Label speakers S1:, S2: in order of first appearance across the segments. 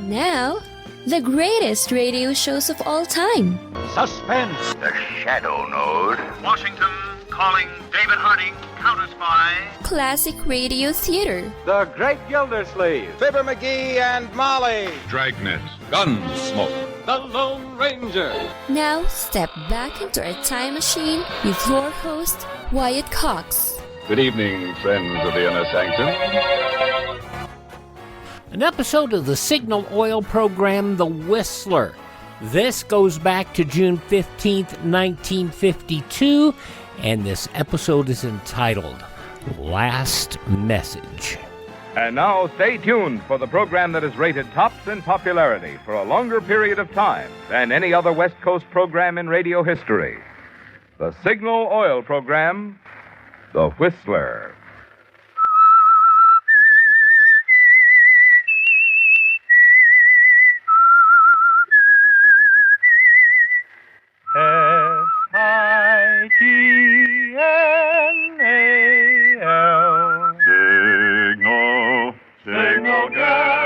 S1: Now, the greatest radio shows of all time.
S2: Suspense.
S3: The Shadow Node.
S4: Washington calling David Harding, Counter Spy.
S1: Classic radio theater.
S2: The Great Gildersleeve. Fibber McGee and Molly.
S5: Dragnet. Gunsmoke.
S2: The Lone Ranger.
S1: Now, step back into our time machine with your host, Wyatt Cox.
S5: Good evening, friends of the Inner Sanctum.
S6: An episode of the Signal Oil program, The Whistler. This goes back to June 15th, 1952, and this episode is entitled Last Message.
S7: And now stay tuned for the program that is rated tops in popularity for a longer period of time than any other West Coast program in radio history. The Signal Oil program, The Whistler.
S3: S-I-G-N-A-L. Signal gasoline.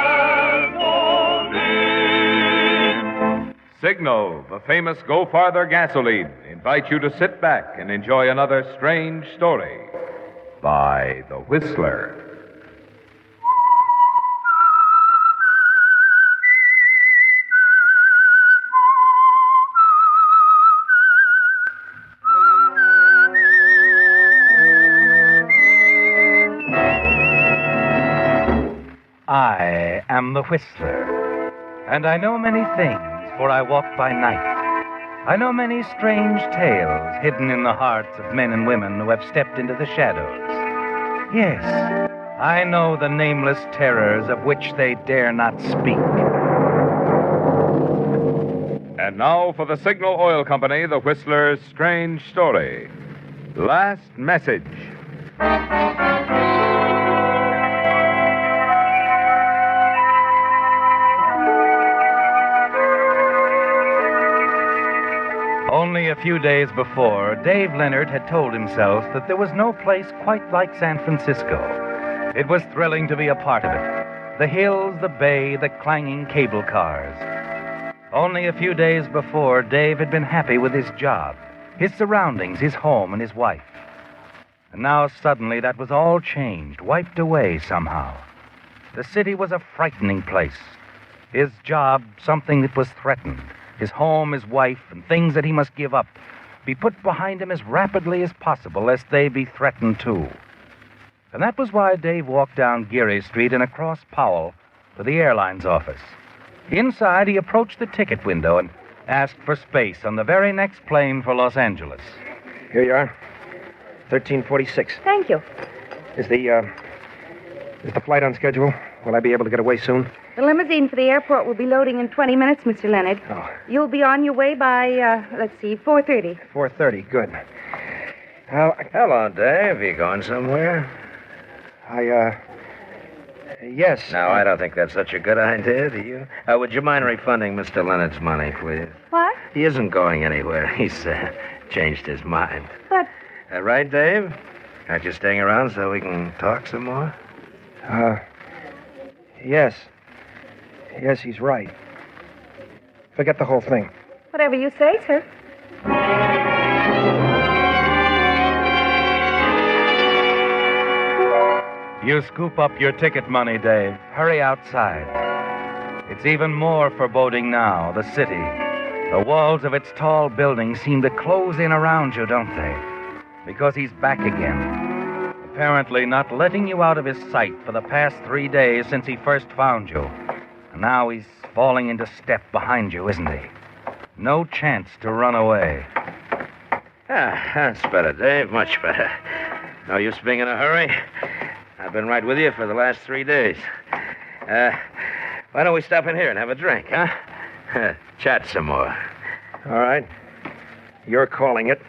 S7: Signal, the famous Go Farther gasoline, invite you to sit back and enjoy another strange story by The Whistler.
S8: I am the Whistler, and I know many things, for I walk by night. I know many strange tales hidden in the hearts of men and women who have stepped into the shadows. Yes, I know the nameless terrors of which they dare not speak.
S7: And now for the Signal Oil Company, The Whistler's strange story. Last Message.
S8: Only a few days before, Dave Leonard had told himself that there was no place quite like San Francisco. It was thrilling to be a part of it. The hills, the bay, the clanging cable cars. Only a few days before, Dave had been happy with his job, his surroundings, his home, and his wife. And now suddenly that was all changed, wiped away somehow. The city was a frightening place. His job, something that was threatened. His home, his wife, and things that he must give up be put behind him as rapidly as possible, lest they be threatened too. And that was why Dave walked down Geary Street and across Powell to the airline's office. Inside, he approached the ticket window and asked for space on the very next plane for Los Angeles.
S9: Here you are. 1346.
S10: Thank you.
S9: Is the flight on schedule? Will I be able to get away soon?
S10: The limousine for the airport will be loading in 20 minutes, Mr. Leonard.
S9: Oh.
S10: You'll be on your way by, 4:30.
S9: 4:30. Good.
S3: Hello, Dave. You going somewhere?
S9: Yes.
S3: No, I don't think that's such a good idea, do you? Would you mind refunding Mr. Leonard's money, please?
S10: What?
S3: He isn't going anywhere. He's changed his mind.
S10: But...
S3: Right, Dave? Aren't you staying around so we can talk some more?
S9: Yes. Yes, he's right. Forget the whole thing.
S10: Whatever you say, sir.
S8: You scoop up your ticket money, Dave. Hurry outside. It's even more foreboding now, the city. The walls of its tall buildings seem to close in around you, don't they? Because he's back again. Apparently not letting you out of his sight for the past 3 days since he first found you. And now he's falling into step behind you, isn't he? No chance to run away.
S3: That's better, Dave. Much better. No use being in a hurry. I've been right with you for the last 3 days. Why don't we stop in here and have a drink, huh? Chat some more.
S9: All right. You're calling it.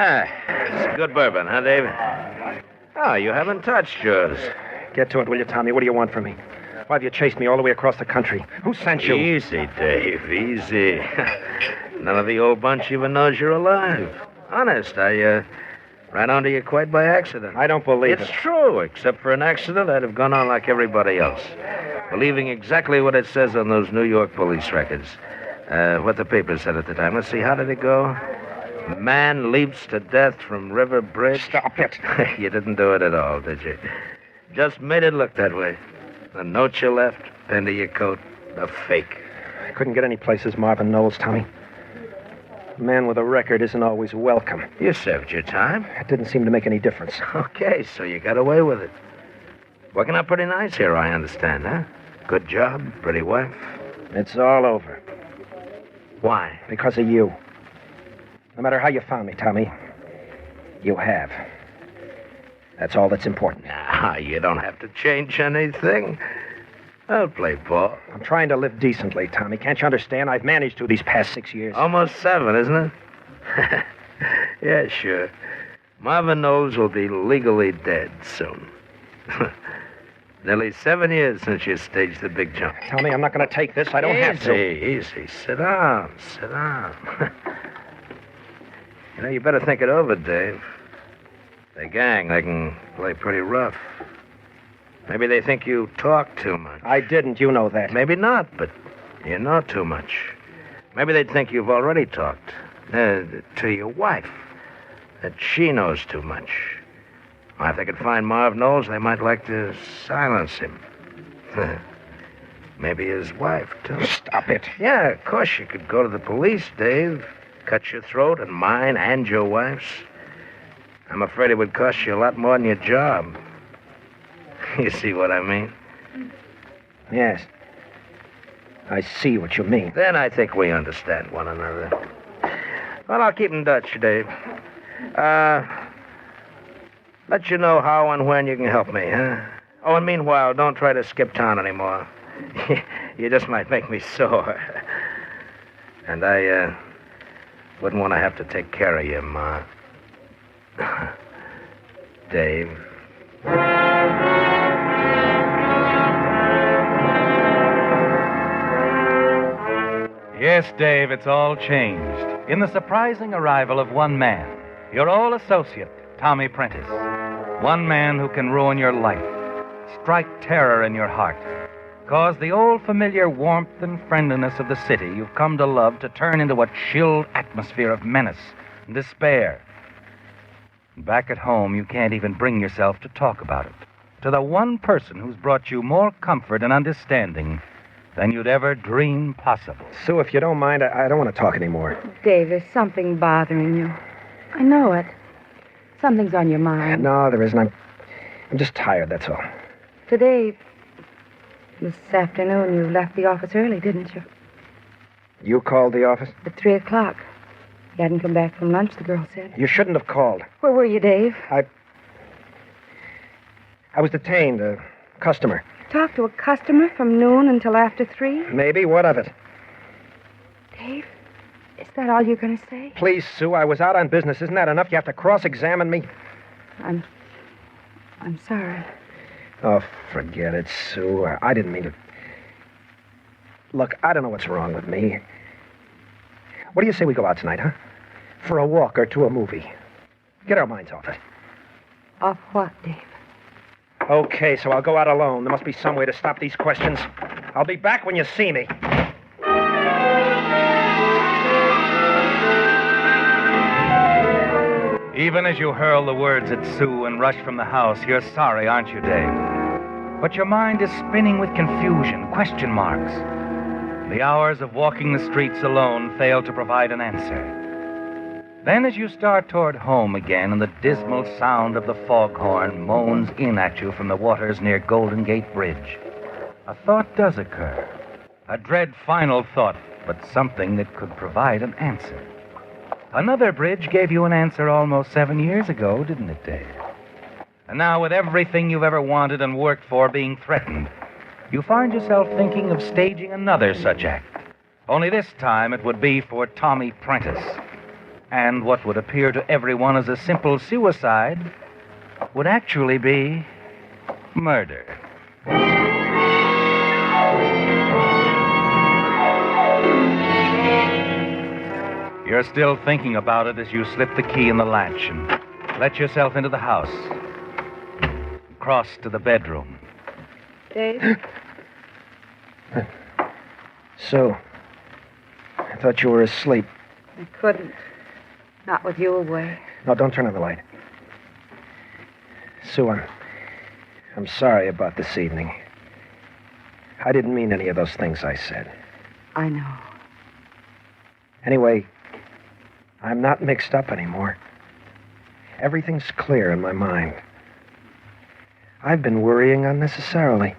S3: It's good bourbon, huh, Dave? Oh, you haven't touched yours.
S9: Get to it, will you, Tommy? What do you want from me? Why have you chased me all the way across the country? Who sent you?
S3: Easy, Dave, easy. None of the old bunch even knows you're alive. Honest, I ran onto you quite by accident.
S9: I don't believe
S3: It's
S9: it.
S3: true. Except for an accident, I'd have gone on like everybody else, believing exactly what it says on those New York police records. What the paper said at the time. Let's see, how did it go? Man leaps to death from River Bridge.
S9: Stop it.
S3: You didn't do it at all, did you? Just made it look that way. The note you left, pinned to your coat, a fake.
S9: I couldn't get any place as Marvin Knowles, Tommy. A man with a record isn't always welcome.
S3: You served your time.
S9: It didn't seem to make any difference.
S3: Okay, so you got away with it. Working out pretty nice here, I understand, huh? Good job, pretty wife.
S9: It's all over.
S3: Why?
S9: Because of you. No matter how you found me, Tommy, you have. That's all that's important.
S3: Nah, you don't have to change anything. I'll play ball.
S9: I'm trying to live decently, Tommy. Can't you understand? I've managed to these past 6 years.
S3: Almost 7, isn't it? Yeah, sure. Marvin Knowles will be legally dead soon. Nearly 7 years since you staged the big jump.
S9: Tommy, I'm not going to take this. I don't have to.
S3: Easy. Sit down. You know, you better think it over, Dave. The gang, they can play pretty rough. Maybe they think you talk too much.
S9: I didn't. You know that.
S3: Maybe not, but you know too much. Maybe they'd think you've already talked to your wife, that she knows too much. Well, if they could find Marv Knowles, they might like to silence him. Maybe his wife, too.
S9: Stop it.
S3: Yeah, of course you could go to the police, Dave. Cut your throat and mine and your wife's. I'm afraid it would cost you a lot more than your job. You see what I mean?
S9: Yes. I see what you mean.
S3: Then I think we understand one another. Well, I'll keep in touch, Dave. Let you know how and when you can help me, huh? Oh, and meanwhile, don't try to skip town anymore. You just might make me sore. And I wouldn't want to have to take care of you, Ma. Dave.
S8: Yes, Dave, it's all changed. In the surprising arrival of one man, your old associate, Tommy Prentice. One man who can ruin your life, strike terror in your heart, cause the old familiar warmth and friendliness of the city you've come to love to turn into a chilled atmosphere of menace and despair. Back at home, you can't even bring yourself to talk about it to the one person who's brought you more comfort and understanding than you'd ever dream possible.
S9: Sue, if you don't mind, I don't want to talk anymore.
S10: Dave, there's something bothering you. I know it. Something's on your mind.
S9: No, there isn't. I'm just tired, that's all.
S10: Today, this afternoon, you left the office early, didn't you?
S9: You called the office?
S10: At 3 o'clock. You hadn't come back from lunch, the girl said.
S9: You shouldn't have called.
S10: Where were you, Dave?
S9: I was detained, a customer.
S10: Talked to a customer from noon until after 3?
S9: Maybe. What of it?
S10: Dave, is that all you're going to say?
S9: Please, Sue, I was out on business. Isn't that enough? You have to cross-examine me?
S10: I'm sorry.
S9: Oh, forget it, Sue. I didn't mean to... Look, I don't know what's wrong with me. What do you say we go out tonight, huh? For a walk or to a movie. Get our minds off it.
S10: Off what, Dave?
S9: Okay, so I'll go out alone. There must be some way to stop these questions. I'll be back when you see me.
S8: Even as you hurl the words at Sue and rush from the house, you're sorry, aren't you, Dave? But your mind is spinning with confusion, question marks. The hours of walking the streets alone fail to provide an answer. Then as you start toward home again and the dismal sound of the foghorn moans in at you from the waters near Golden Gate Bridge, a thought does occur. A dread final thought, but something that could provide an answer. Another bridge gave you an answer almost 7 years ago, didn't it, Dave? And now with everything you've ever wanted and worked for being threatened, you find yourself thinking of staging another such act. Only this time it would be for Tommy Prentice. And what would appear to everyone as a simple suicide would actually be murder. You're still thinking about it as you slip the key in the latch and let yourself into the house. Cross to the bedroom.
S10: Dave?
S9: Sue, I thought you were asleep.
S10: I couldn't. Not with you away.
S9: No, don't turn on the light. Sue, I'm sorry about this evening. I didn't mean any of those things I said.
S10: I know.
S9: Anyway, I'm not mixed up anymore. Everything's clear in my mind. I've been worrying unnecessarily.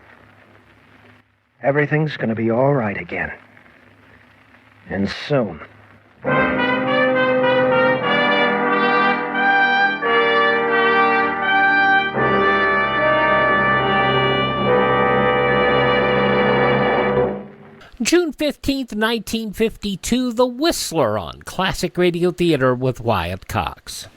S9: Everything's going to be all right again. And soon.
S6: June 15th, 1952, The Whistler on Classic Radio Theater with Wyatt Cox.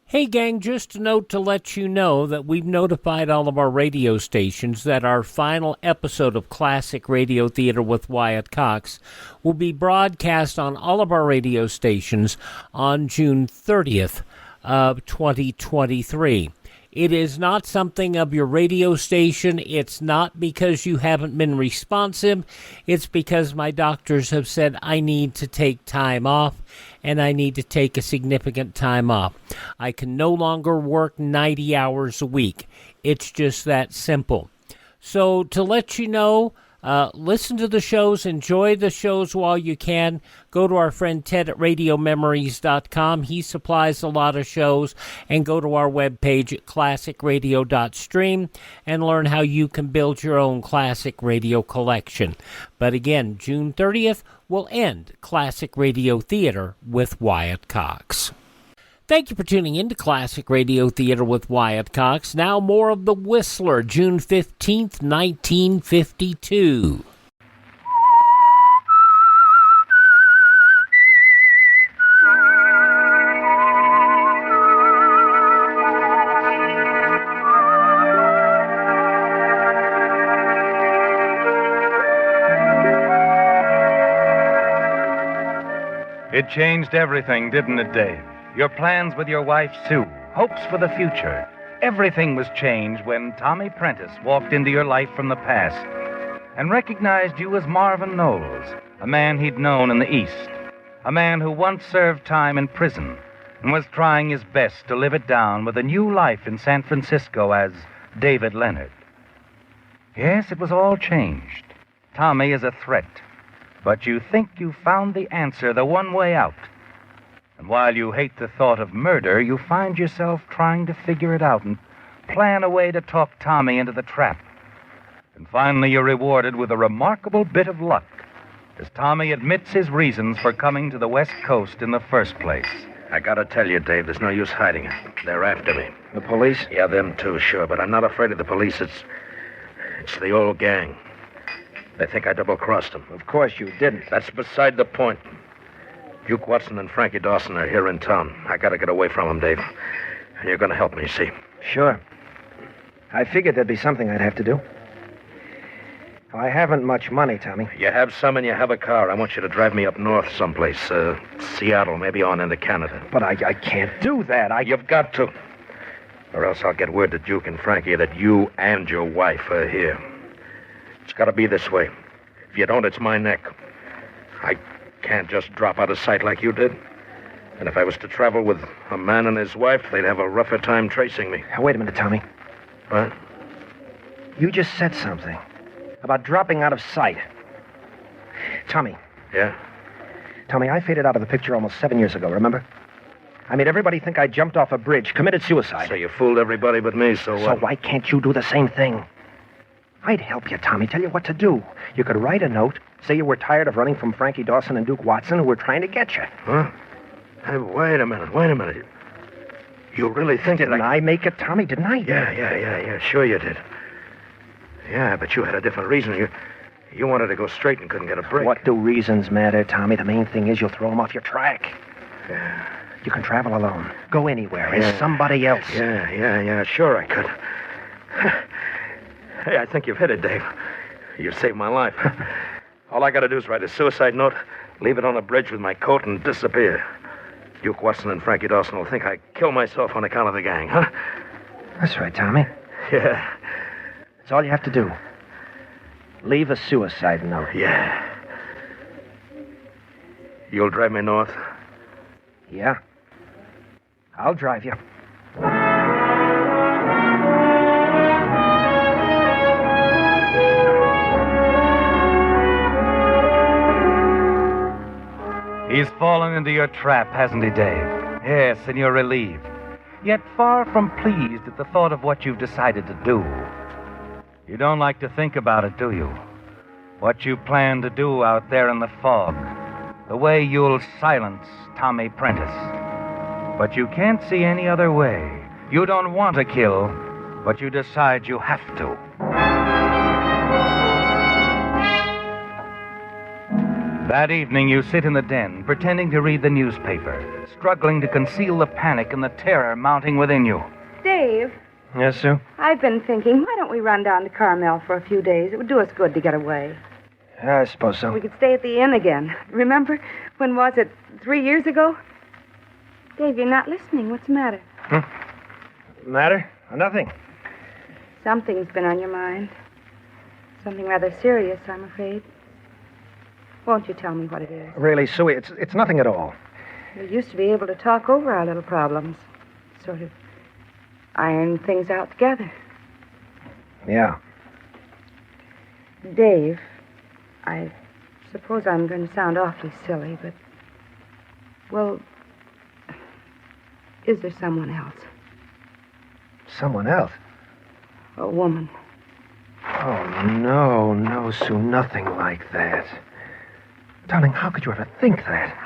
S6: Hey gang, just a note to let you know that we've notified all of our radio stations that our final episode of Classic Radio Theater with Wyatt Cox will be broadcast on all of our radio stations on June 30th of 2023. It is not something of your radio station. It's not because you haven't been responsive. It's because my doctors have said I need to take time off, and I need to take a significant time off. I can no longer work 90 hours a week. It's just that simple. So to let you know, listen to the shows, enjoy the shows while you can. Go to our friend Ted at RadioMemories.com. He supplies a lot of shows. And go to our webpage at classicradio.stream and learn how you can build your own classic radio collection. But again, June 30th will end Classic Radio Theater with Wyatt Cox. Thank you for tuning in to Classic Radio Theater with Wyatt Cox. Now more of The Whistler, June 15th, 1952.
S8: It changed everything, didn't it, Dave? Your plans with your wife, Sue, hopes for the future. Everything was changed when Tommy Prentice walked into your life from the past and recognized you as Marvin Knowles, a man he'd known in the East, a man who once served time in prison and was trying his best to live it down with a new life in San Francisco as David Leonard. Yes, it was all changed. Tommy is a threat, but you think you found the answer, the one way out. And while you hate the thought of murder, you find yourself trying to figure it out and plan a way to talk Tommy into the trap. And finally, you're rewarded with a remarkable bit of luck as Tommy admits his reasons for coming to the West Coast in the first place.
S3: I gotta tell you, Dave, there's no use hiding it. They're after me.
S9: The police?
S3: Yeah, them too, sure, but I'm not afraid of the police. It's the old gang. They think I double-crossed them.
S9: Of course you didn't.
S3: That's beside the point. Duke Watson and Frankie Dawson are here in town. I gotta get away from them, Dave. And you're gonna help me, see?
S9: Sure. I figured there'd be something I'd have to do. I haven't much money, Tommy.
S3: You have some and you have a car. I want you to drive me up north someplace. Seattle, maybe on into Canada.
S9: But I can't do that.
S3: You've got to. Or else I'll get word to Duke and Frankie that you and your wife are here. It's gotta be this way. If you don't, it's my neck. I can't just drop out of sight like you did. And if I was to travel with a man and his wife, they'd have a rougher time tracing me.
S9: Now, wait a minute, Tommy.
S3: What?
S9: You just said something about dropping out of sight. Tommy.
S3: Yeah?
S9: Tommy, I faded out of the picture almost 7 years ago, remember? I made everybody think I jumped off a bridge, committed suicide.
S3: So you fooled everybody but me, so what?
S9: So why can't you do the same thing? I'd help you, Tommy, tell you what to do. You could write a note, say you were tired of running from Frankie Dawson and Duke Watson, who were trying to get you.
S3: Huh? Hey, wait a minute. You really think
S9: Didn't I make it, Tommy? Didn't I?
S3: Yeah, sure you did. Yeah, but you had a different reason. You wanted to go straight and couldn't get a break.
S9: What do reasons matter, Tommy? The main thing is you'll throw them off your track.
S3: Yeah.
S9: You can travel alone. Go anywhere as somebody else.
S3: Yeah, sure I could. Hey, I think you've hit it, Dave. You saved my life. All I gotta do is write a suicide note, leave it on a bridge with my coat, and disappear. Duke Watson and Frankie Dawson will think I killed myself on account of the gang, huh?
S9: That's right, Tommy.
S3: Yeah.
S9: That's all you have to do. Leave a suicide note.
S3: Yeah. You'll drive me north?
S9: Yeah. I'll drive you.
S8: He's fallen into your trap, hasn't he, Dave? Yes, and you're relieved. Yet far from pleased at the thought of what you've decided to do. You don't like to think about it, do you? What you plan to do out there in the fog. The way you'll silence Tommy Prentice. But you can't see any other way. You don't want to kill, but you decide you have to. That evening, you sit in the den, pretending to read the newspaper, struggling to conceal the panic and the terror mounting within you.
S10: Dave,
S9: Yes, Sue?
S10: I've been thinking, why don't we run down to Carmel for a few days? It would do us good to get away.
S9: I suppose so.
S10: We could stay at the inn again. Remember, when was it, 3 years ago? Dave, you're not listening. What's the matter?
S9: Matter? Nothing.
S10: Something's been on your mind. Something rather serious, I'm afraid. Won't you tell me what it is?
S9: Really, Sue, it's nothing at all.
S10: We used to be able to talk over our little problems. Sort of iron things out together.
S9: Yeah.
S10: Dave, I suppose I'm going to sound awfully silly, but... Well, is there someone else?
S9: Someone else?
S10: A woman.
S9: Oh, no, Sue, nothing like that. Darling, how could you ever think that?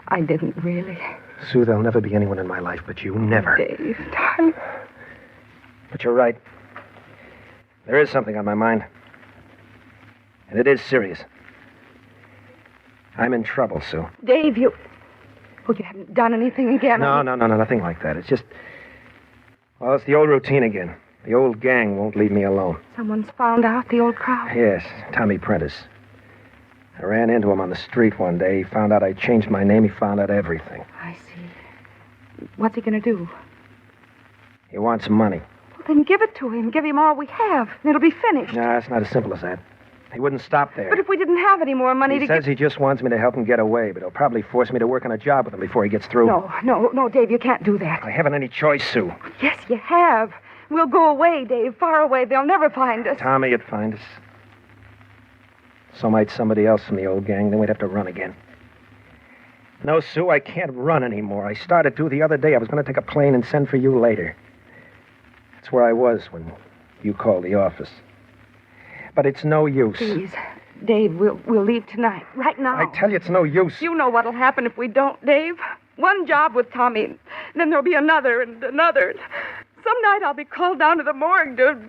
S10: I didn't really.
S9: Sue, there'll never be anyone in my life but you. Never.
S10: Dave, darling.
S9: But you're right. There is something on my mind. And it is serious. I'm in trouble, Sue.
S10: Dave, you... Oh, you haven't done anything again?
S9: No, nothing like that. It's just... Well, it's the old routine again. The old gang won't leave me alone.
S10: Someone's found out, the old crowd?
S9: Yes, Tommy Prentice. I ran into him on the street one day. He found out I changed my name. He found out everything.
S10: I see. What's he going to do?
S9: He wants money.
S10: Well, then give it to him. Give him all we have, and it'll be finished.
S9: No, it's not as simple as that. He wouldn't stop there.
S10: But if we didn't have any more money
S9: He says he just wants me to help him get away, but he'll probably force me to work on a job with him before he gets through.
S10: No, Dave, you can't do that.
S9: I haven't any choice, Sue.
S10: Yes, you have. We'll go away, Dave, far away. They'll never find us.
S9: Tommy would find us. So might somebody else from the old gang. Then we'd have to run again. No, Sue, I can't run anymore. I started to the other day. I was going to take a plane and send for you later. That's where I was when you called the office. But it's no use.
S10: Please, Dave, we'll leave tonight. Right now.
S9: I tell you, it's no use.
S10: You know what'll happen if we don't, Dave. One job with Tommy, and then there'll be another and another. Some night I'll be called down to the morgue to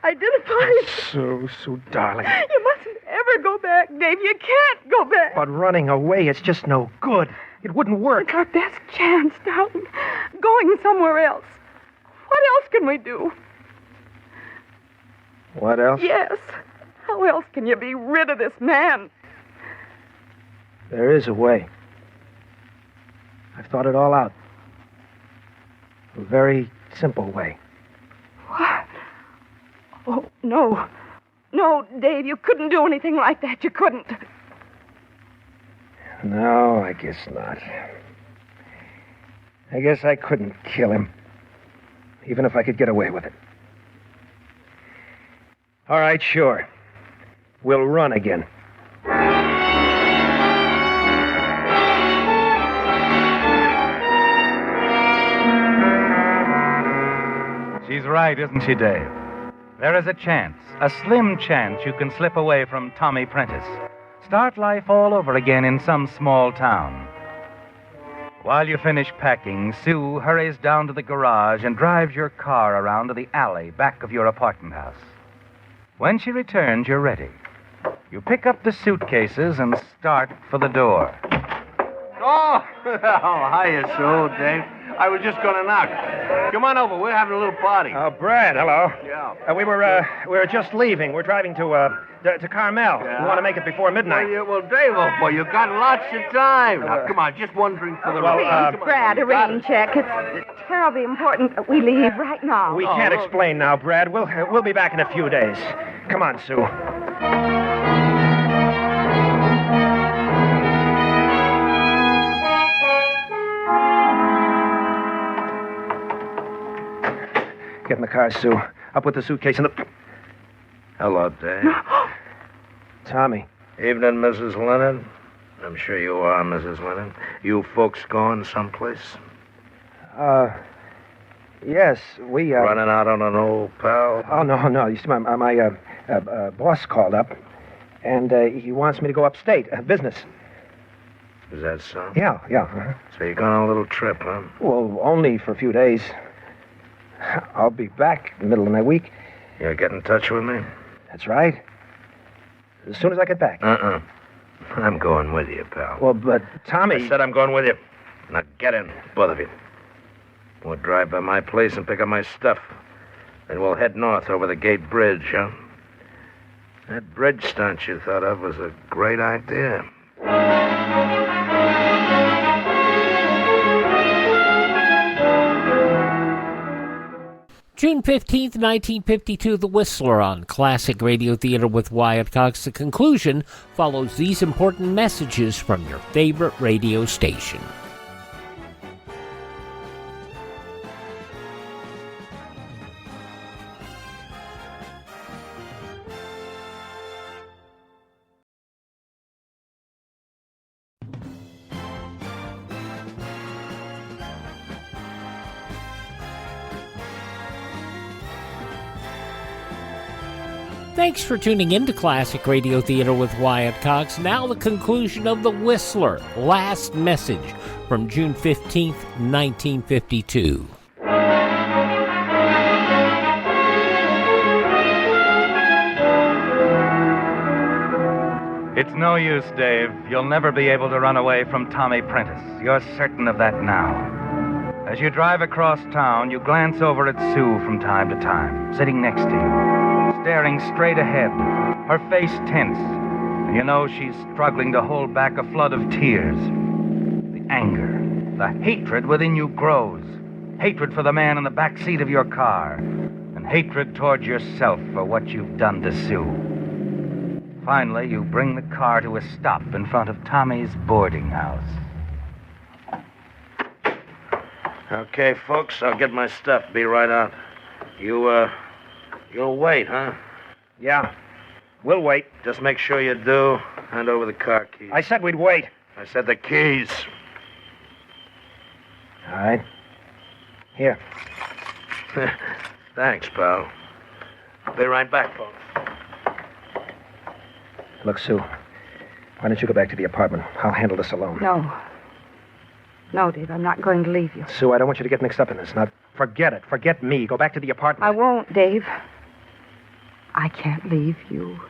S10: identify...
S9: Sue, darling.
S10: You mustn't ever go back, Dave. You can't go back.
S9: But running away, it's just no good. It wouldn't work.
S10: It's our best chance, darling. Going somewhere else. What else can we do?
S9: What else?
S10: Yes. How else can you be rid of this man?
S9: There is a way. I've thought it all out. A very simple way.
S10: What? Oh, no. No, Dave, you couldn't do anything like that. You couldn't.
S9: No, I guess not. I guess I couldn't kill him. Even if I could get away with it. All right, sure. We'll run again.
S8: She's right, isn't she, Dave? There is a chance, a slim chance, you can slip away from Tommy Prentice. Start life all over again in some small town. While you finish packing, Sue hurries down to the garage and drives your car around to the alley back of your apartment house. When she returns, you're ready. You pick up the suitcases and start for the door.
S11: Oh, hiya, Sue, Dave. I was just going to knock.
S3: Come on over. We're having a little party.
S9: Oh, Brad, hello.
S3: Yeah.
S9: We were just leaving. We're driving to Carmel.
S3: Yeah.
S9: We want to make it before midnight.
S3: Well, Dave, old boy, you got lots of time. Now, come on, just one drink for the road. Come on.
S10: Brad, a rain check. It's terribly important that we leave right now.
S9: We can't explain now, Brad. We'll be back in a few days. Come on, Sue. Get in the car, Sue. Up with the suitcase and the...
S3: Hello, Dave.
S9: Tommy.
S3: Evening, Mrs. Leonard. I'm sure you are, Mrs. Leonard. You folks going someplace?
S9: Yes, we,
S3: Running out on an old pal?
S9: Oh, no. You see, my boss called up, and he wants me to go upstate. Business.
S3: Is that so?
S9: Yeah. Uh-huh.
S3: So you're going on a little trip, huh?
S9: Well, only for a few days. I'll be back in the middle of the week.
S3: You'll get in touch with me?
S9: That's right. As soon as I get back.
S3: I'm going with you, pal.
S9: Well, but Tommy...
S3: I said I'm going with you. Now get in, both of you. We'll drive by my place and pick up my stuff. Then we'll head north over the Gate Bridge, huh? That bridge stunt you thought of was a great idea.
S6: June 15th, 1952, The Whistler on Classic Radio Theater with Wyatt Cox. The conclusion follows these important messages from your favorite radio station. Thanks for tuning in to Classic Radio Theater with Wyatt Cox. Now the conclusion of The Whistler. Last message from June 15th, 1952.
S8: It's no use, Dave. You'll never be able to run away from Tommy Prentice. You're certain of that now. As you drive across town, you glance over at Sue from time to time, sitting next to you, staring straight ahead, her face tense. You know she's struggling to hold back a flood of tears. The anger, the hatred within you grows. Hatred for the man in the back seat of your car, and hatred toward yourself for what you've done to Sue. Finally, you bring the car to a stop in front of Tommy's boarding house.
S3: Okay, folks, I'll get my stuff. Be right out. You'll wait, huh?
S9: Yeah. We'll wait.
S3: Just make sure you do. Hand over the car keys.
S9: I said we'd wait.
S3: I said the keys.
S9: All right. Here.
S3: Thanks, pal. I'll be right back, folks.
S9: Look, Sue, why don't you go back to the apartment? I'll handle this alone.
S10: No, Dave, I'm not going to leave you.
S9: Sue, I don't want you to get mixed up in this. Now, forget it. Forget me. Go back to the apartment.
S10: I won't, Dave. I can't leave you.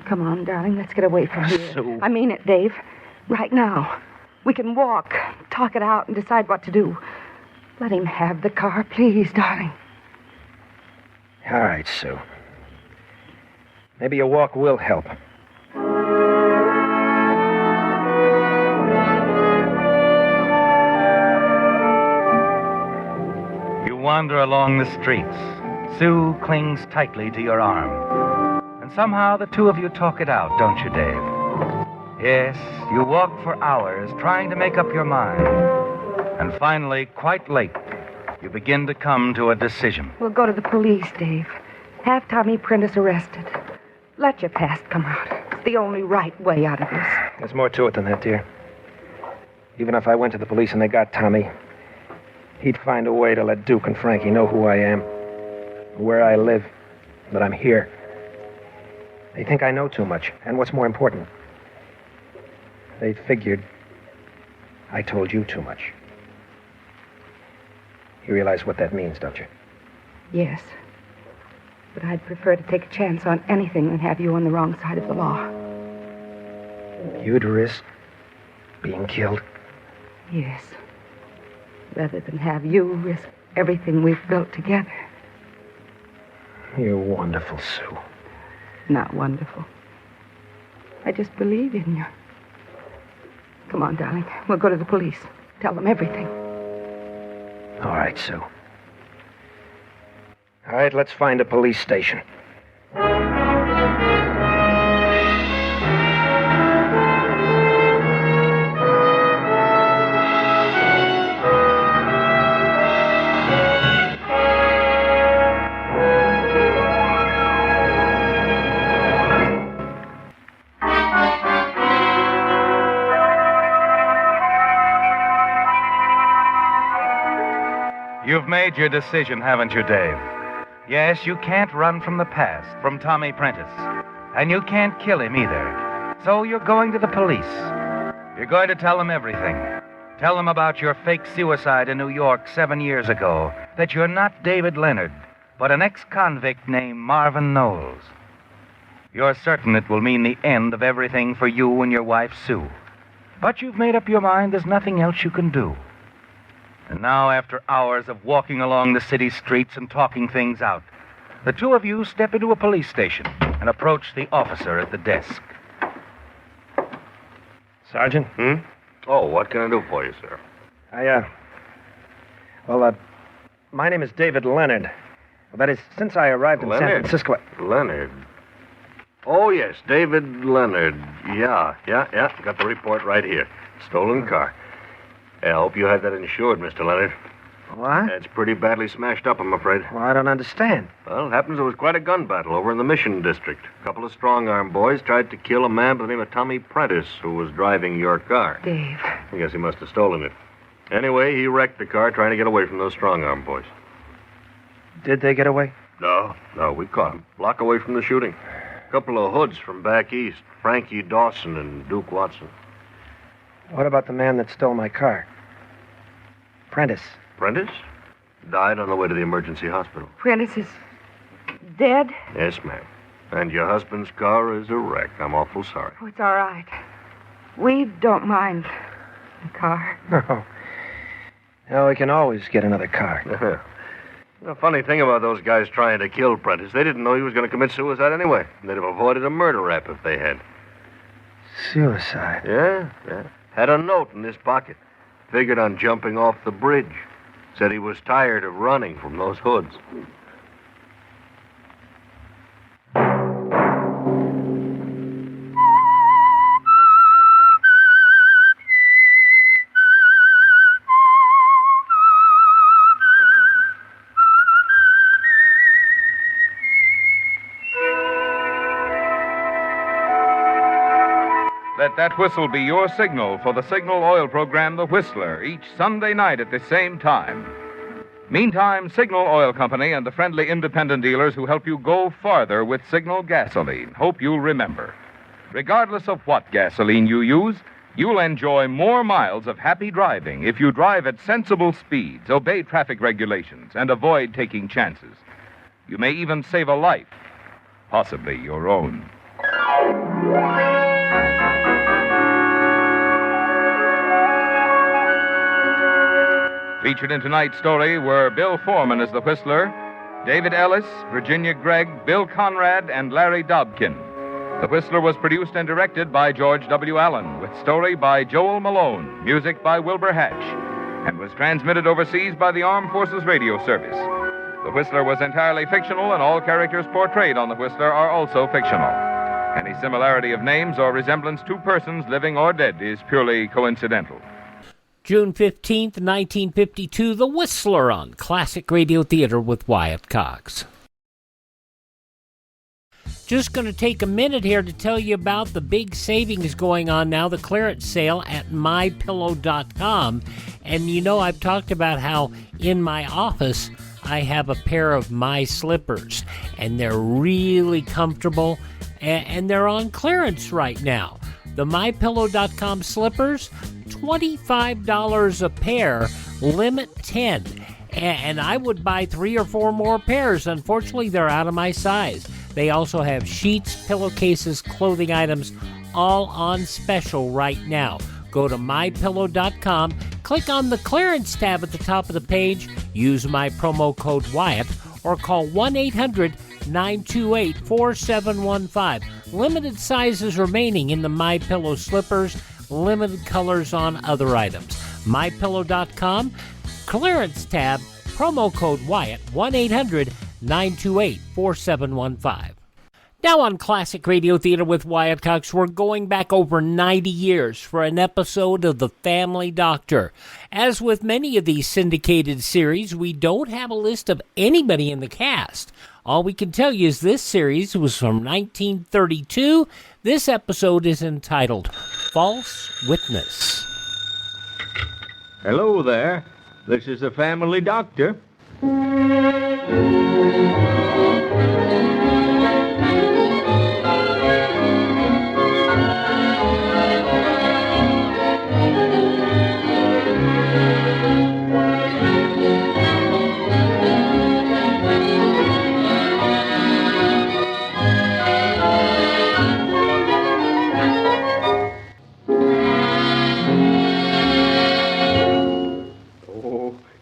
S10: Come on, darling, let's get away from here.
S9: Sue.
S10: I mean it, Dave. Right now. We can walk, talk it out, and decide what to do. Let him have the car, please, darling.
S9: All right, Sue. Maybe a walk will help.
S8: You wander along the streets. Sue clings tightly to your arm. And somehow the two of you talk it out, don't you, Dave? Yes, you walk for hours trying to make up your mind. And finally, quite late, you begin to come to a decision.
S10: We'll go to the police, Dave. Have Tommy Prentice arrested. Let your past come out. It's the only right way out of this.
S9: There's more to it than that, dear. Even if I went to the police and they got Tommy, he'd find a way to let Duke and Frankie know who I am, where I live, that I'm here. They think I know too much, and what's more important, they figured I told you too much. You realize what that means, don't you?
S10: Yes. But I'd prefer to take a chance on anything than have you on the wrong side of the law.
S9: You'd risk being killed?
S10: Yes. Rather than have you risk everything we've built together.
S9: You're wonderful, Sue.
S10: Not wonderful. I just believe in you. Come on, darling. We'll go to the police. Tell them everything.
S9: All right, Sue. All right, let's find a police station.
S8: You've made your decision, haven't you, Dave? Yes, you can't run from the past, from Tommy Prentice. And you can't kill him either. So you're going to the police. You're going to tell them everything. Tell them about your fake suicide in New York 7 years ago, that you're not David Leonard, but an ex-convict named Marvin Knowles. You're certain it will mean the end of everything for you and your wife, Sue. But you've made up your mind there's nothing else you can do. And now, after hours of walking along the city streets and talking things out, the two of you step into a police station and approach the officer at the desk.
S9: Sergeant?
S3: Oh, what can I do for you, sir?
S9: My name is David Leonard. Well, that is, since I arrived in San Francisco...
S3: Leonard? Oh, yes, David Leonard. Yeah. Got the report right here. Stolen car. I hope you had that insured, Mr. Leonard.
S9: What?
S3: It's pretty badly smashed up, I'm afraid.
S9: Well, I don't understand.
S3: Well, it happens there was quite a gun battle over in the Mission District. A couple of strong-arm boys tried to kill a man by the name of Tommy Prentice, who was driving your car.
S10: Dave.
S3: I guess he must have stolen it. Anyway, he wrecked the car trying to get away from those strong-arm boys.
S9: Did they get away?
S3: No, we caught him. Block away from the shooting. A couple of hoods from back east, Frankie Dawson and Duke Watson.
S9: What about the man that stole my car? Prentice.
S3: Prentice? Died on the way to the emergency hospital.
S10: Prentice is dead?
S3: Yes, ma'am. And your husband's car is a wreck. I'm awful sorry.
S10: Oh, it's all right. We don't mind the car.
S9: No. No, we can always get another car.
S3: The funny thing about those guys trying to kill Prentice, they didn't know he was going to commit suicide anyway. They'd have avoided a murder rap if they had.
S9: Suicide?
S3: Yeah. Had a note in his pocket. Figured on jumping off the bridge. Said he was tired of running from those hoods.
S7: Let that whistle be your signal for the Signal Oil program, The Whistler, each Sunday night at the same time. Meantime, Signal Oil Company and the friendly independent dealers who help you go farther with Signal gasoline hope you'll remember. Regardless of what gasoline you use, you'll enjoy more miles of happy driving if you drive at sensible speeds, obey traffic regulations, and avoid taking chances. You may even save a life, possibly your own. Featured in tonight's story were Bill Foreman as the Whistler, David Ellis, Virginia Gregg, Bill Conrad, and Larry Dobkin. The Whistler was produced and directed by George W. Allen, with story by Joel Malone, music by Wilbur Hatch, and was transmitted overseas by the Armed Forces Radio Service. The Whistler was entirely fictional, and all characters portrayed on The Whistler are also fictional. Any similarity of names or resemblance to persons living or dead is purely coincidental.
S6: June 15th, 1952, The Whistler on Classic Radio Theater with Wyatt Cox. Just going to take a minute here to tell you about the big savings going on now, the clearance sale at MyPillow.com. And you know, I've talked about how in my office I have a pair of My Slippers, and they're really comfortable, and they're on clearance right now. The MyPillow.com slippers, $25 a pair, limit 10. And I would buy 3 or 4 more pairs. Unfortunately, they're out of my size. They also have sheets, pillowcases, clothing items, all on special right now. Go to mypillow.com, click on the clearance tab at the top of the page, use my promo code Wyatt, or call 1-800-928-4715. Limited sizes remaining in the MyPillow slippers, limited colors on other items. MyPillow.com, clearance tab, promo code Wyatt, 1-800-928-4715. Now on Classic Radio Theater with Wyatt Cox, we're going back over 90 years for an episode of The Family Doctor. As with many of these syndicated series, we don't have a list of anybody in the cast. All we can tell you is this series was from 1932. This episode is entitled False Witness.
S11: Hello there. This is the Family Doctor.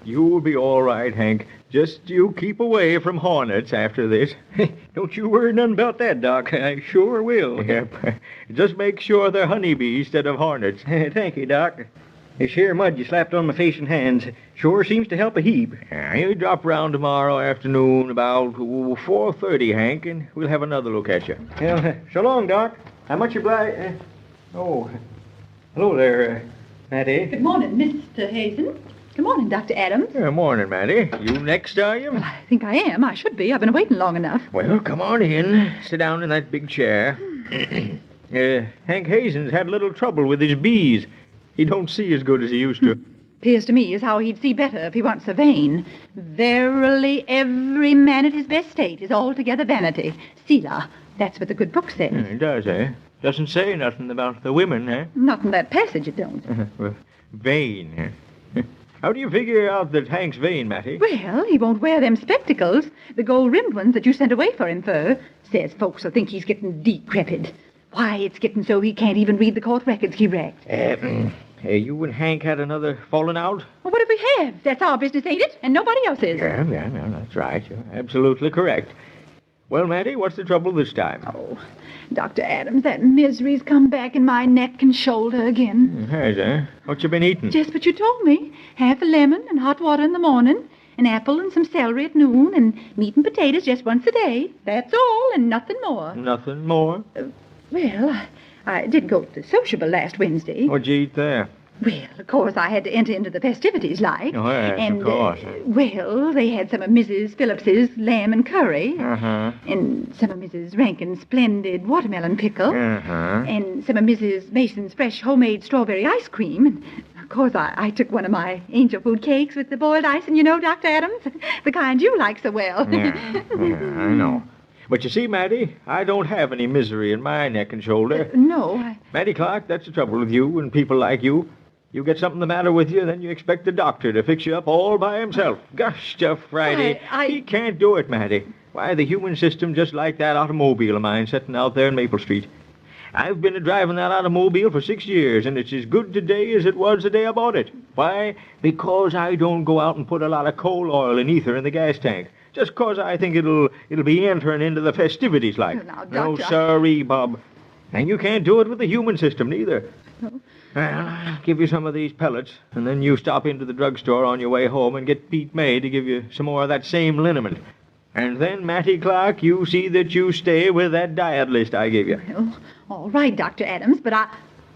S11: You'll be all right, Hank. Just you keep away from hornets after this.
S12: Don't you worry none about that, Doc. I sure will.
S11: Yep. Just make sure they're honeybees instead of hornets.
S12: Thank you, Doc. This here mud you slapped on my face and hands sure seems to help a heap.
S11: Yeah, you drop round tomorrow afternoon about 4:30, Hank, and we'll have another look at you.
S12: Well, so long, Doc. How much obliged? Oh, hello there, Mattie.
S13: Good morning, Mr. Hazen. Good morning, Dr. Adams.
S11: Good morning, Mattie. You next, are you?
S13: Well, I think I am. I should be. I've been waiting long enough.
S11: Well, come on in. Sit down in that big chair. Hank Hazen's had a little trouble with his bees. He don't see as good as he used to.
S13: Appears to me as how he'd see better if he weren't so vain. Verily, every man at his best state is altogether vanity. Selah, that's what the good book says.
S11: It does, eh? Doesn't say nothing about the women, eh?
S13: Not in that passage, it don't.
S11: Well, vain, eh? How do you figure out that Hank's vain, Mattie?
S13: Well, he won't wear them spectacles, the gold-rimmed ones that you sent away for him for. Says folks will think he's getting decrepit. Why, it's getting so he can't even read the court records he wrecked.
S11: You and Hank had another falling out?
S13: Well, what if we have? That's our business, ain't it? And nobody else's.
S11: Yeah, that's right. You're absolutely correct. Well, Mattie, what's the trouble this time?
S13: Oh, Dr. Adams, that misery's come back in my neck and shoulder again.
S11: It has, eh? What you been eating?
S13: Just what you told me. Half a lemon and hot water in the morning, an apple and some celery at noon, and meat and potatoes just once a day. That's all, and nothing more.
S11: Nothing more?
S13: Well, I did go to the sociable last Wednesday.
S11: What'd you eat there?
S13: Well, of course, I had to enter into the festivities, like.
S11: Oh, yes,
S13: and,
S11: of course.
S13: Well, they had some of Mrs. Phillips's lamb and curry.
S11: Uh-huh.
S13: And some of Mrs. Rankin's splendid watermelon pickle.
S11: Uh-huh.
S13: And some of Mrs. Mason's fresh homemade strawberry ice cream. And, of course, I took one of my angel food cakes with the boiled icing, you know, Dr. Adams. The kind you like so well.
S11: Yeah, I know. But you see, Mattie, I don't have any misery in my neck and shoulder.
S13: No.
S11: Mattie Clark, that's the trouble with you and people like you. You get something the matter with you, then you expect the doctor to fix you up all by himself. Gosh, Jeff Friday, he can't do it, Mattie. Why, the human system just like that automobile of mine sitting out there in Maple Street. I've been driving that automobile for 6 years, and it's as good today as it was the day I bought it. Why? Because I don't go out and put a lot of coal oil and ether in the gas tank. Just 'cause I think it'll be entering into the festivities like.
S13: Now,
S11: No,
S13: Doctor,
S11: sorry, Bob. And you can't do it with the human system, neither.
S13: No.
S11: Well, I'll give you some of these pellets, and then you stop into the drugstore on your way home and get Pete May to give you some more of that same liniment. And then, Mattie Clark, you see that you stay with that diet list I gave you.
S13: Well, all right, Dr. Adams, but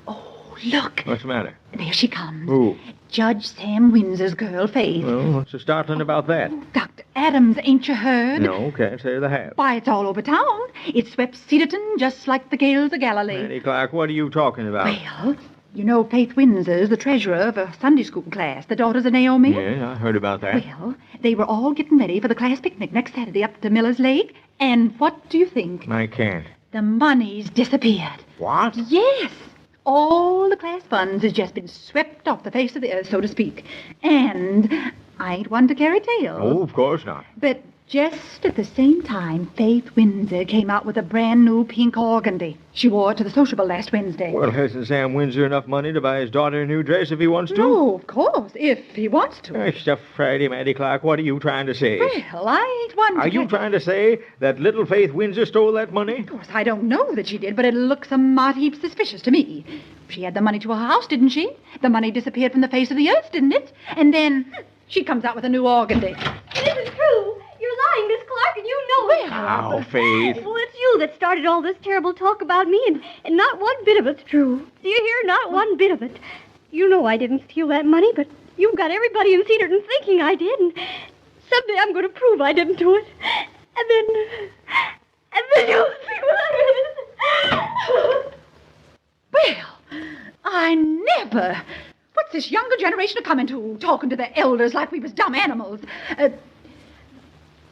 S13: Oh, look.
S11: What's the matter?
S13: There she comes.
S11: Who?
S13: Judge Sam Windsor's girl, Faith.
S11: Well, what's so startling about that?
S13: Dr. Adams, ain't you heard?
S11: No, can't say they have.
S13: Why, it's all over town. It swept Cedarton just like the gales of Galilee.
S11: Mattie Clark, what are you talking about?
S13: Well, you know Faith Windsor's the treasurer of a Sunday school class, the daughters of Naomi?
S11: Yes, I heard about that.
S13: Well, they were all getting ready for the class picnic next Saturday up to Miller's Lake. And what do you think?
S11: I can't.
S13: The money's disappeared.
S11: What?
S13: Yes. All the class funds has just been swept off the face of the earth, so to speak. And I ain't one to carry tales.
S11: Oh, of course not.
S13: But Just at the same time, Faith Windsor came out with a brand new pink organdy. She wore it to the sociable last Wednesday.
S11: Well, hasn't Sam Windsor enough money to buy his daughter a new dress if he wants to?
S13: No, of course, if he wants to.
S11: Stuff Friday, Matty Clark. What are you trying to say?
S13: Well, I ain't one to...
S11: Are you trying to say that little Faith Windsor stole that money?
S13: Of course, I don't know that she did, but it looks a mighty heap suspicious to me. She had the money to her house, didn't she? The money disappeared from the face of the earth, didn't it? And then she comes out with a new organdy.
S14: It isn't true. You're lying, Miss Clark, and you know it.
S11: Now, Faith.
S14: Well, it's you that started all this terrible talk about me, and not one bit of it's true. Do you hear? Not one bit of it. You know I didn't steal that money, but you've got everybody in Cedarton thinking I did, and someday I'm going to prove I didn't do it. And then you'll see what I did.
S13: Well, I never... What's this younger generation a coming to, talking to the elders like we was dumb animals?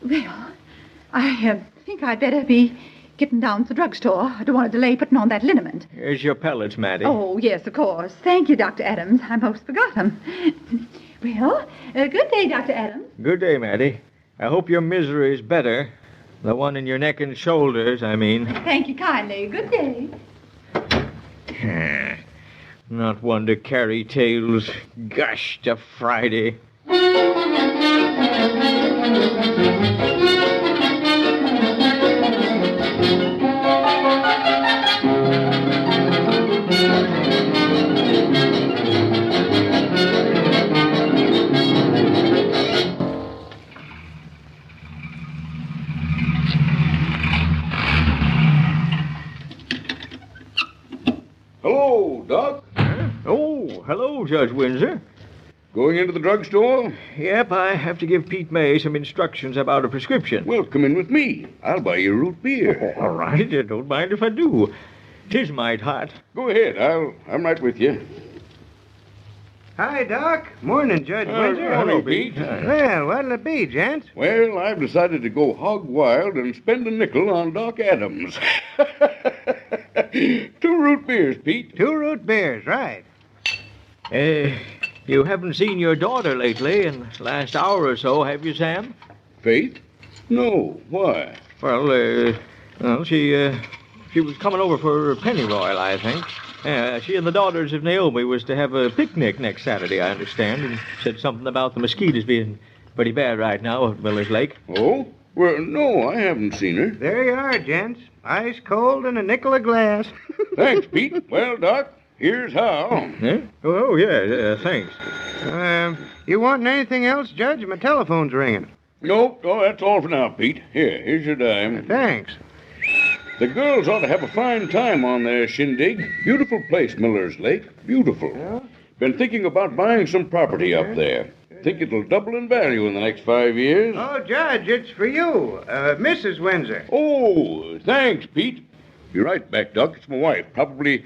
S13: Well, I think I'd better be getting down to the drugstore. I don't want to delay putting on that liniment.
S11: Here's your pellets, Matty.
S13: Oh, yes, of course. Thank you, Dr. Adams. I most forgot them. Well, good day, Dr. Adams.
S11: Good day, Matty. I hope your misery's better. The one in your neck and shoulders, I mean.
S13: Thank you kindly. Good day.
S11: Not one to carry tales. Gosh, to Friday.
S5: Hello, Doc.
S11: Oh, hello, Judge Windsor.
S5: Going into the drugstore?
S11: Yep, I have to give Pete May some instructions about a prescription.
S5: Well, come in with me. I'll buy you root beer.
S11: All right, don't mind if I do. 'Tis might hot.
S5: Go ahead. I'm right with you.
S15: Hi, Doc. Morning, Judge Windsor.
S5: Hello, Pete.
S15: Well, what'll it be, gents?
S5: Well, I've decided to go hog wild and spend a nickel on Doc Adams. 2 root beers, Pete.
S15: 2 root beers, right.
S11: You haven't seen your daughter lately in the last hour or so, have you, Sam?
S5: Faith? No. Why?
S11: Well, she was coming over for pennyroyal, I think. She and the daughters of Naomi was to have a picnic next Saturday, I understand, and said something about the mosquitoes being pretty bad right now at Miller's Lake.
S5: Oh? Well, no, I haven't seen her.
S15: There you are, gents. Ice cold and a nickel a glass.
S5: Thanks, Pete. Well, Doc, here's how.
S11: Oh, yeah, thanks.
S15: You wanting anything else, Judge? My telephone's ringing.
S5: Nope. Oh, that's all for now, Pete. Here's your dime.
S15: Thanks.
S5: The girls ought to have a fine time on their shindig. Beautiful place, Miller's Lake. Beautiful.
S15: Yeah?
S5: Been thinking about buying some property up there. Think it'll double in value in the next 5 years.
S15: Oh, Judge, it's for you. Mrs. Windsor.
S5: Oh, thanks, Pete. Be right back, Doc. It's my wife. Probably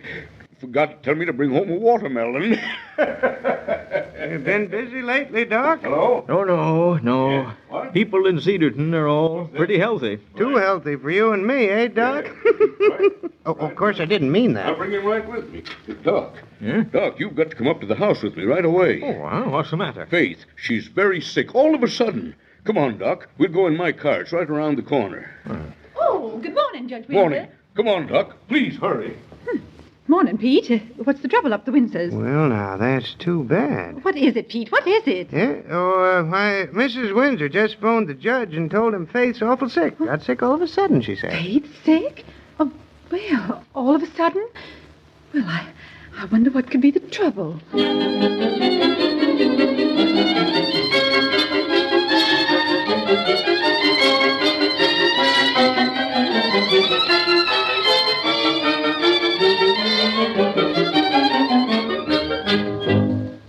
S5: forgot to tell me to bring home a watermelon.
S15: You been busy lately, Doc?
S5: Hello?
S11: No.
S5: What?
S11: People in Cedarton are all pretty healthy.
S15: Too healthy for you and me, eh, Doc? Oh, of course, I didn't mean that.
S5: I'll bring him right with me. Doc.
S11: Yeah?
S5: Doc, you've got to come up to the house with me right away.
S11: Oh, well, what's the matter?
S5: Faith, she's very sick all of a sudden. Come on, Doc. We'll go in my car. It's right around the corner.
S13: Oh, good morning, Judge Windsor.
S5: Morning. Come on, Doc. Please hurry.
S13: Morning, Pete. What's the trouble up the Windsors?
S15: Well, now, that's too bad.
S13: What is it, Pete? What is it?
S15: Yeah? Why, Mrs. Windsor just phoned the judge and told him Faith's awful sick. Got sick all of a sudden, she said.
S13: Faith sick? Oh, well, all of a sudden? Well, I wonder what could be the trouble.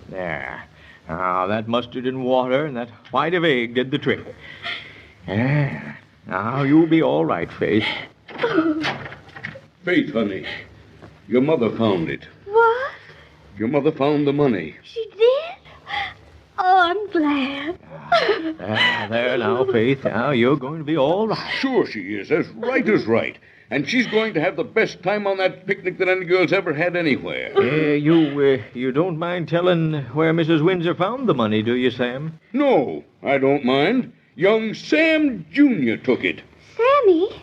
S11: There. Now, that mustard and water and that white of egg did the trick. Yeah. Now, you'll be all right, Faith.
S5: Faith, honey. Your mother found it.
S14: What?
S5: Your mother found the money.
S14: She did? Oh, I'm glad.
S11: There now, Faith. Now, you're going to be all right.
S5: Sure she is. As right as right. And she's going to have the best time on that picnic that any girl's ever had anywhere.
S11: You don't mind telling where Mrs. Windsor found the money, do you, Sam?
S5: No, I don't mind. Young Sam Jr. took it.
S14: Sammy?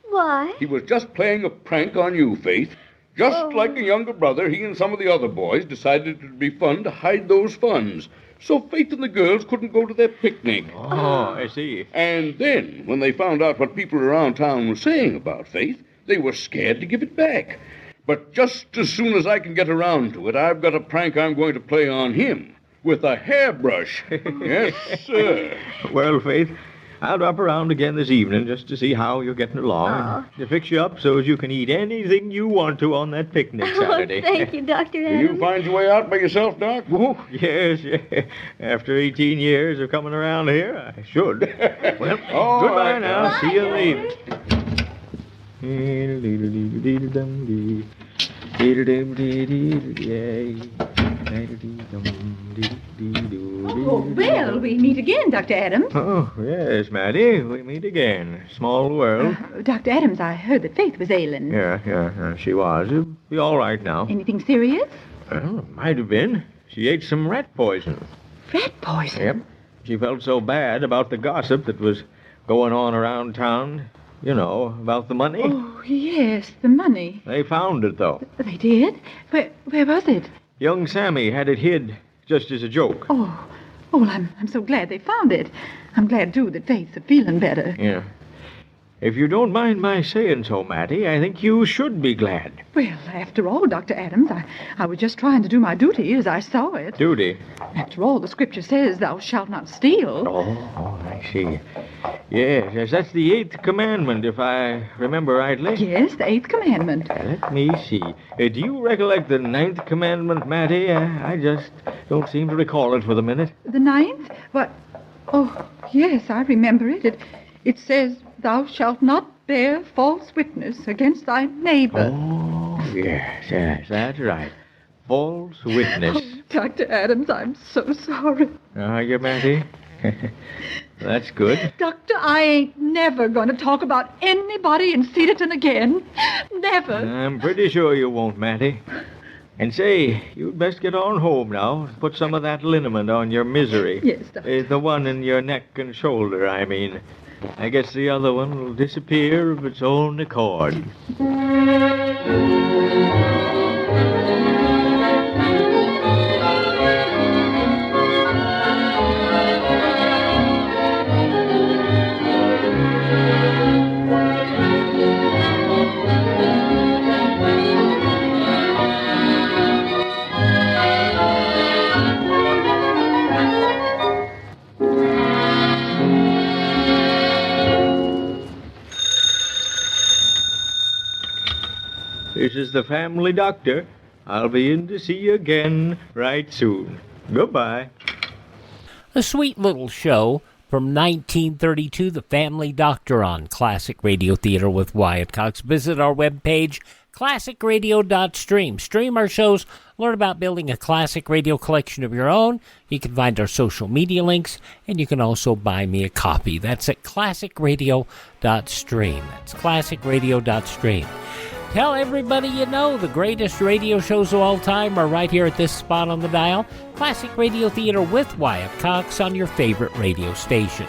S14: Why?
S5: He was just playing a prank on you, Faith. Just like a younger brother, he and some of the other boys decided it would be fun to hide those funds. So Faith and the girls couldn't go to their picnic.
S11: Oh, I see.
S5: And then, when they found out what people around town were saying about Faith, they were scared to give it back. But just as soon as I can get around to it, I've got a prank I'm going to play on him. With a hairbrush. Yes, sir.
S11: Well, Faith, I'll drop around again this evening just to see how you're getting along. And to fix you up so as you can eat anything you want to on that picnic Saturday.
S14: Thank you, Dr. Adams.
S5: Will you find your way out by yourself, Doc?
S11: Oh, yes. After 18 years of coming around here, I should. Well, goodbye now.
S14: Bye,
S11: See you later.
S13: Oh, well, we meet again, Dr. Adams.
S11: Oh, yes, Maddie. We meet again. Small world.
S13: Dr. Adams, I heard that Faith was ailing.
S11: Yeah, she was. She'll be all right now.
S13: Anything serious?
S11: Well, might have been. She ate some rat poison.
S13: Rat poison?
S11: Yep. She felt so bad about the gossip that was going on around town. You know, about the money.
S13: Oh, yes, the money.
S11: They found it, though.
S13: They did? Where was it?
S11: Young Sammy had it hid just as a joke.
S13: Oh, well, I'm so glad they found it. I'm glad, too, that Faith's feeling better.
S11: Yeah. If you don't mind my saying so, Mattie, I think you should be glad.
S13: Well, after all, Dr. Adams, I was just trying to do my duty as I saw it.
S11: Duty?
S13: After all, the scripture says, thou shalt not steal.
S11: Oh, I see. Yes, that's the 8th commandment, if I remember rightly.
S13: Yes, the 8th commandment.
S11: Let me see. Do you recollect the 9th commandment, Mattie? I just don't seem to recall it for the minute.
S13: The 9th? What? Oh, yes, I remember it. It says, thou shalt not bear false witness against thy neighbor.
S11: Oh, yes, that's right. False witness.
S13: Oh, Dr. Adams, I'm so sorry.
S11: Are you, Mattie? That's good.
S13: Doctor, I ain't never going to talk about anybody in Cedarton again. Never.
S11: I'm pretty sure you won't, Mattie. And say, you'd best get on home now. Put some of that liniment on your misery.
S13: Yes, Doctor.
S11: The one in your neck and shoulder, I mean. I guess the other one will disappear of its own accord. This is the family doctor. I'll be in to see you again right soon. Goodbye.
S6: A sweet little show from 1932, The Family Doctor on Classic Radio Theater with Wyatt Cox. Visit our webpage, classicradio.stream. Stream our shows, learn about building a classic radio collection of your own. You can find our social media links, and you can also buy me a copy. That's at classicradio.stream. That's classicradio.stream. Tell everybody you know the greatest radio shows of all time are right here at this spot on the dial. Classic Radio Theater with Wyatt Cox on your favorite radio station.